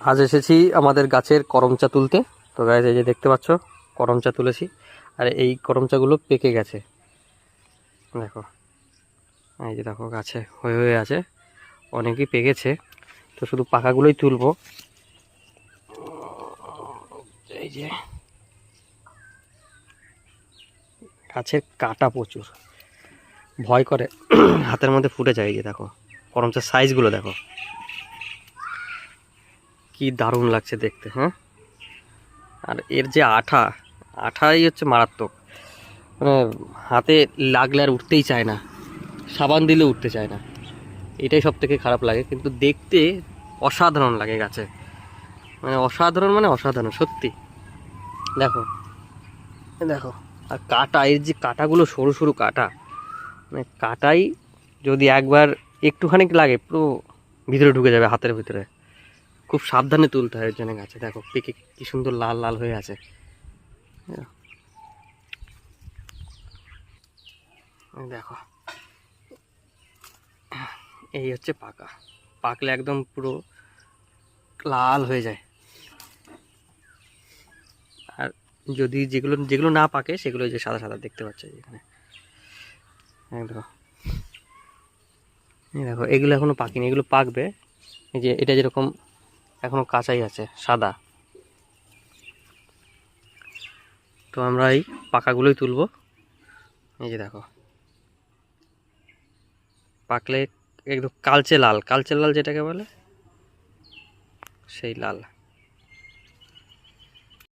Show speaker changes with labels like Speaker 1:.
Speaker 1: আজ এসেছি আমাদের গাছের করমচা তুলতে। তো গাছ এই যে দেখতে পাচ্ছ করমচা তুলেছি, আর এই করমচাগুলো পেকে গেছে। দেখো এই যে দেখো গাছে হয়ে হয়ে আছে, অনেকই পেকেছে। তো শুধু পাকাগুলোই তুলবো। এই যে গাছের কাটা প্রচুর, ভয় করে হাতের মধ্যে ফুটে যায়। এই যে দেখো করমচার সাইজগুলো দেখো, কি দারুণ লাগছে দেখতে। হ্যাঁ, আর এর যে আঠাই হচ্ছে মারাত্মক। মানে হাতে লাগলে আর উঠতেই চায় না, সাবান দিলে উঠতে চায় না। এটাই সব থেকে খারাপ লাগে, কিন্তু দেখতে অসাধারণ লাগে গাছে। মানে অসাধারণ, মানে অসাধারণ সত্যি। দেখো দেখো, আর কাটা, এর যে কাটাগুলো সরু সরু কাটা, মানে কাটাই যদি একবার একটুখানি লাগে পুরো ভিতরে ঢুকে যাবে হাতের ভিতরে। খুব সাবধানে তুলতে হয় এর জন্য গাছে। দেখো পেকে কি সুন্দর লাল লাল হয়ে আছে। দেখো এই হচ্ছে পাকা, পাকলে একদম পুরো লাল হয়ে যায়। আর যদি যেগুলো যেগুলো না পাকে সেগুলো যে সাদা সাদা দেখতে পাচ্ছ এখানে। দেখো এই দেখো, এগুলো এখনো পাকেনি, এগুলো পাকবে। এই যে এটা যেরকম এখনো কাঁচাই আছে সাদা। তো আমরা এই পাকাগুলোই তুলবো। এই যে দেখো পাকলে একদম কালচে লাল, কালচে লাল যেটাকে বলে সেই লাল।